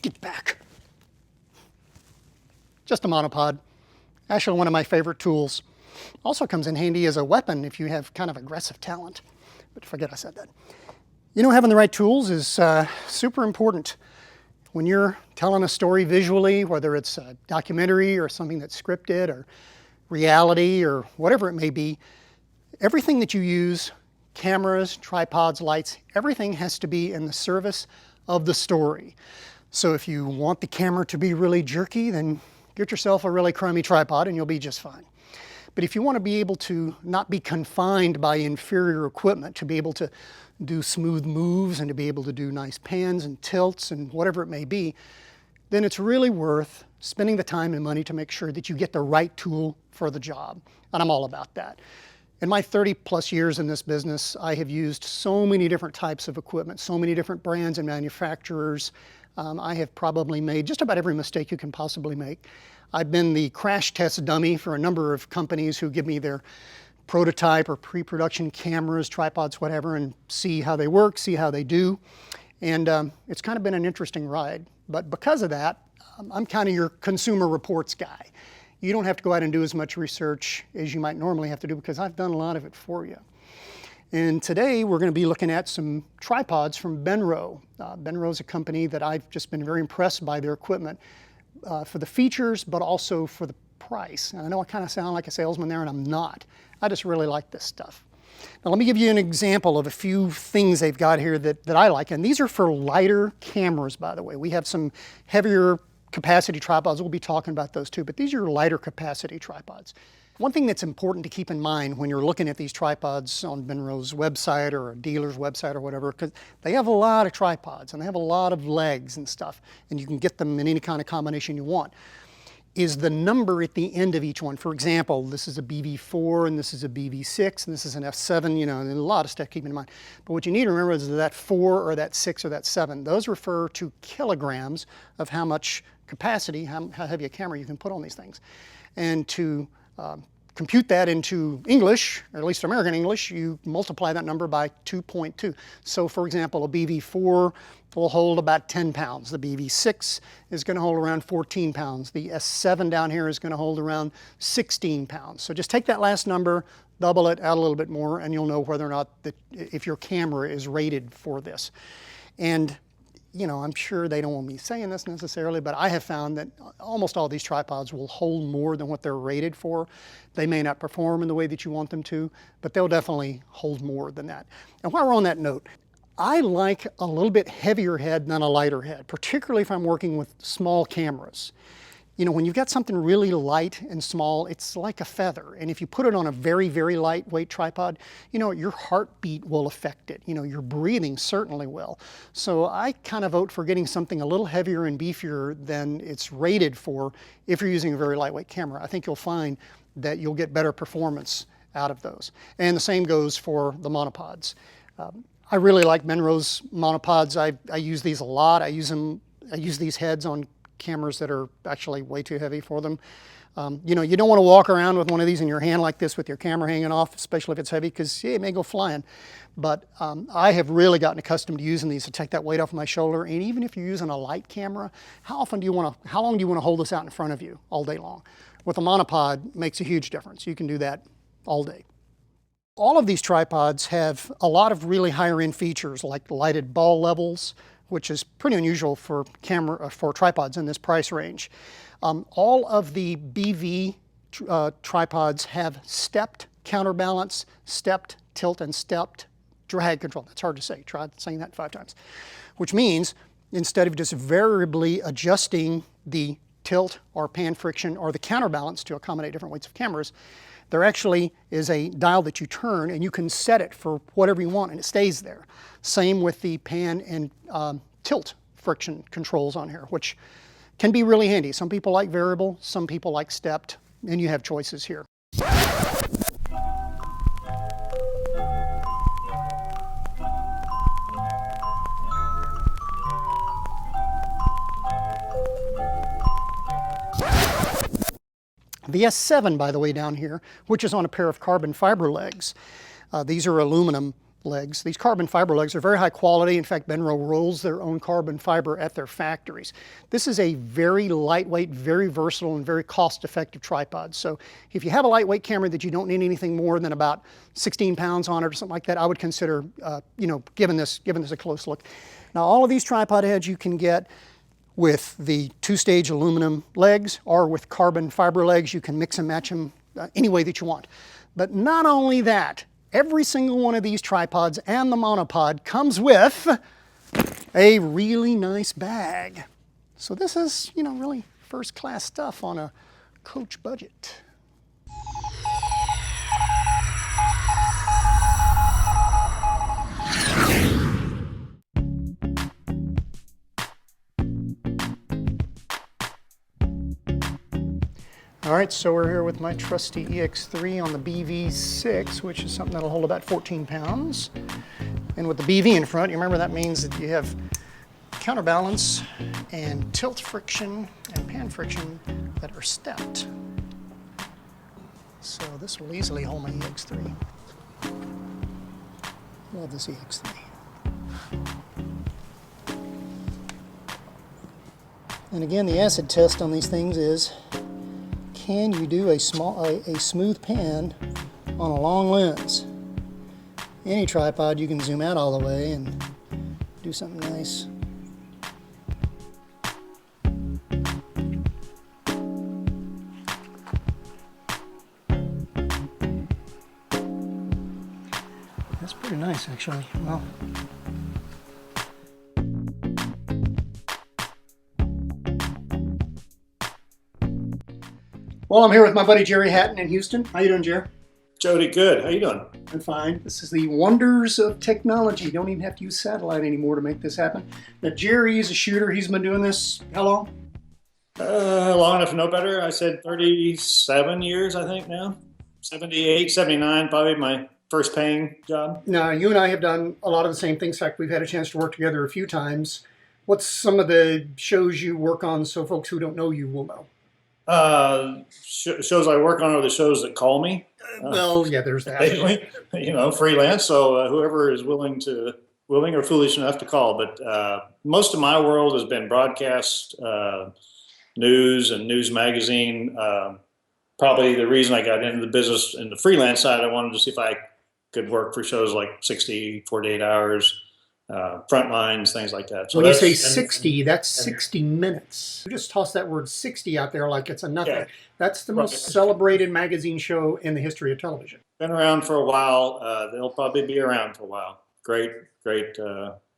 Get back. Just a monopod. Actually one of my favorite tools. Also comes in handy as a weapon if you have kind of aggressive talent. But forget I said that. You know, having the right tools is super important. When you're telling a story visually, whether it's a documentary or something that's scripted or reality or whatever it may be, everything that you use, cameras, tripods, lights, everything has to be in the service of the story. So if you want the camera to be really jerky, then get yourself a really crummy tripod and you'll be just fine. But if you want to be able to not be confined by inferior equipment, to be able to do smooth moves and to be able to do nice pans and tilts and whatever it may be, then it's really worth spending the time and money to make sure that you get the right tool for the job. And I'm all about that. In my 30+ years in this business, I have used so many different types of equipment, so many different brands and manufacturers. I have probably made just about every mistake you can possibly make. I've been the crash test dummy for a number of companies who give me their prototype or pre-production cameras, tripods, whatever, and see how they work, see how they do. And it's kind of been an interesting ride. But because of that, I'm kind of your consumer reports guy. You don't have to go out and do as much research as you might normally have to do because I've done a lot of it for you. And today we're going to be looking at some tripods from Benro. Benro is a company that I've just been very impressed by their equipment for the features, but also for the price. And I know I kind of sound like a salesman there, and I'm not. I just really like this stuff. Now let me give you an example of a few things they've got here that I like. And these are for lighter cameras, by the way. We have some heavier capacity tripods. We'll be talking about those too, but these are lighter capacity tripods. One thing that's important to keep in mind when you're looking at these tripods on Benro's website or a dealer's website or whatever, because they have a lot of tripods and they have a lot of legs and stuff, and you can get them in any kind of combination you want, is the number at the end of each one. For example, this is a BV4 and this is a BV6 and this is an F7, you know, and a lot of stuff keeping in mind. But what you need to remember is that 4 or that 6 or that 7, those refer to kilograms of how much capacity, how heavy a camera you can put on these things. And to compute that into English, or at least American English, you multiply that number by 2.2. So for example, a BV4 will hold about 10 pounds. The BV6 is going to hold around 14 pounds. The S7 down here is going to hold around 16 pounds. So just take that last number, double it, add a little bit more, and you'll know whether or not if your camera is rated for this. And you know, I'm sure they don't want me saying this necessarily, but I have found that almost all these tripods will hold more than what they're rated for. They may not perform in the way that you want them to, but they'll definitely hold more than that. And while we're on that note, I like a little bit heavier head than a lighter head, particularly if I'm working with small cameras. You know, when you've got something really light and small, it's like a feather. And if you put it on a very, very lightweight tripod, you know, your heartbeat will affect it. You know, your breathing certainly will. So I kind of vote for getting something a little heavier and beefier than it's rated for if you're using a very lightweight camera. I think you'll find that you'll get better performance out of those. And the same goes for the monopods. I really like Benro's monopods. I use these a lot. I use these heads on cameras that are actually way too heavy for them. You know, you don't want to walk around with one of these in your hand like this with your camera hanging off, especially if it's heavy, because yeah, it may go flying. But I have really gotten accustomed to using these to take that weight off my shoulder. And even if you're using a light camera, how long do you want to hold this out in front of you all day long? With a monopod, it makes a huge difference. You can do that all day. All of these tripods have a lot of really higher end features like lighted ball levels, which is pretty unusual for tripods in this price range. All of the BV tripods have stepped counterbalance, stepped tilt, and stepped drag control. That's hard to say. Try saying that 5 times. Which means instead of just variably adjusting the tilt or pan friction or the counterbalance to accommodate different weights of cameras, there actually is a dial that you turn and you can set it for whatever you want and it stays there. Same with the pan and tilt friction controls on here, which can be really handy. Some people like variable, some people like stepped, and you have choices here. The S7, by the way, down here, which is on a pair of carbon fiber legs. These are aluminum legs. These carbon fiber legs are very high quality. In fact, Benro rolls their own carbon fiber at their factories. This is a very lightweight, very versatile, and very cost-effective tripod. So if you have a lightweight camera that you don't need anything more than about 16 pounds on it or something like that, I would consider, giving this a close look. Now, all of these tripod heads you can get with the two-stage aluminum legs or with carbon fiber legs. You can mix and match them any way that you want. But not only that, every single one of these tripods and the monopod comes with a really nice bag. So this is, really first-class stuff on a coach budget. All right, so we're here with my trusty EX3 on the BV6, which is something that'll hold about 14 pounds. And with the BV in front, you remember that means that you have counterbalance and tilt friction and pan friction that are stepped. So this will easily hold my EX3. Love this EX3. And again, the acid test on these things is, can you do a smooth pan on a long lens? Any tripod you can zoom out all the way and do something nice. That's pretty nice, actually. Well, I'm here with my buddy Jerry Hatton in Houston. How you doing, Jerry? Jody, good. How you doing? I'm fine. This is the wonders of technology. You don't even have to use satellite anymore to make this happen. Now, Jerry is a shooter. He's been doing this how long? Long enough to know better. I said 37 years, I think now. 78, 79, probably my first paying job. Now, you and I have done a lot of the same things. In fact, we've had a chance to work together a few times. What's some of the shows you work on so folks who don't know you will know? Shows I work on are the shows that call me. Well, yeah, there's that. Freelance. So whoever is willing or foolish enough to call. But most of my world has been broadcast, news and news magazine. Probably the reason I got into the business in the freelance side, I wanted to see if I could work for shows like 60, 48 hours. Front lines, things like that. So when you say 60, that's 60 minutes. You just toss that word 60 out there like it's a nothing. Yeah. That's the most celebrated magazine show in the history of television. Been around for a while. They'll probably be around for a while. Great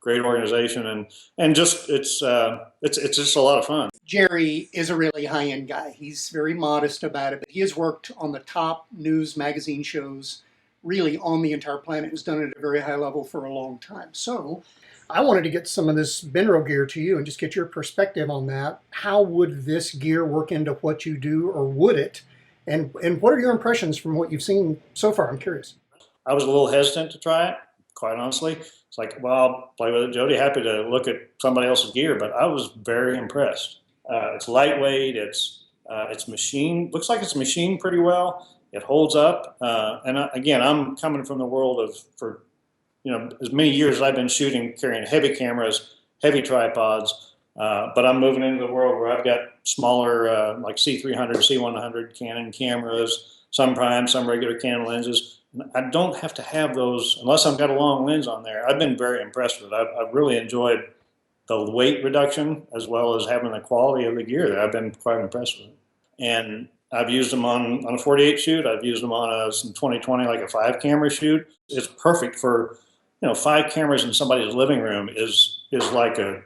organization, and just it's just a lot of fun. Jerry is a really high-end guy. He's very modest about it, but he has worked on the top news magazine shows really on the entire planet, has done it at a very high level for a long time. So I wanted to get some of this Benro gear to you and just get your perspective on that. How would this gear work into what you do, or would it? And what are your impressions from what you've seen so far? I'm curious. I was a little hesitant to try it, quite honestly. It's like, well, I'll play with it, Jody. Happy to look at somebody else's gear, but I was very impressed. It's lightweight. It's machined. Looks like it's machined pretty well. It holds up, and again, I'm coming from the world for as many years as I've been shooting, carrying heavy cameras, heavy tripods, but I'm moving into the world where I've got smaller, like C300, C100 Canon cameras, some prime, some regular Canon lenses. I don't have to have those unless I've got a long lens on there. I've been very impressed with it. I've really enjoyed the weight reduction as well as having the quality of the gear there. I've been quite impressed with it, and I've used them on a 48 shoot. I've used them on a 2020, like a 5-camera shoot. It's perfect for, 5 cameras in somebody's living room is like a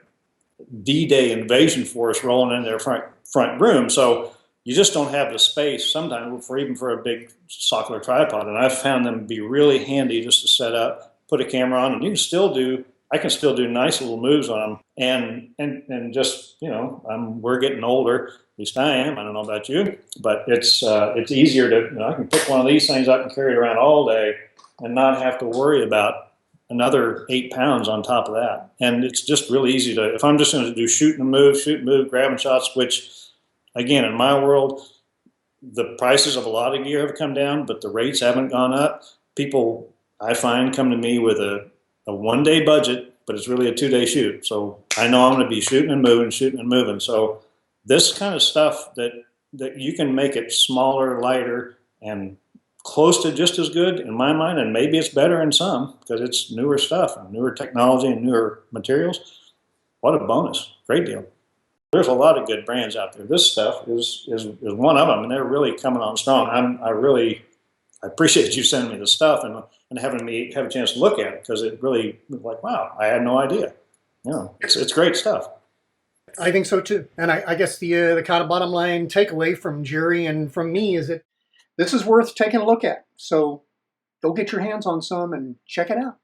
D-Day invasion force rolling in their front room. So you just don't have the space sometimes even for a big sockler tripod. And I've found them to be really handy just to set up, put a camera on, and I can still do nice little moves on them. And just, we're getting older. At least I am. I don't know about you, but it's easier to, I can pick one of these things up and carry it around all day and not have to worry about another 8 pounds on top of that. And it's just really easy to, if I'm just going to do shoot and move, grabbing shots, which again, in my world, the prices of a lot of gear have come down, but the rates haven't gone up. People, I find, come to me with a 1-day budget, but it's really a 2-day shoot. So I know I'm going to be shooting and moving. So this kind of stuff that you can make it smaller, lighter, and close to just as good in my mind, and maybe it's better in some because it's newer stuff and newer technology and newer materials. What a bonus. Great deal. There's a lot of good brands out there. This stuff is one of them, and they're really coming on strong. I appreciate you sending me the stuff and having me have a chance to look at it, because it really was like, wow, I had no idea. It's great stuff. I think so too. And I guess the kind of bottom line takeaway from Jerry and from me is that this is worth taking a look at. So go get your hands on some and check it out.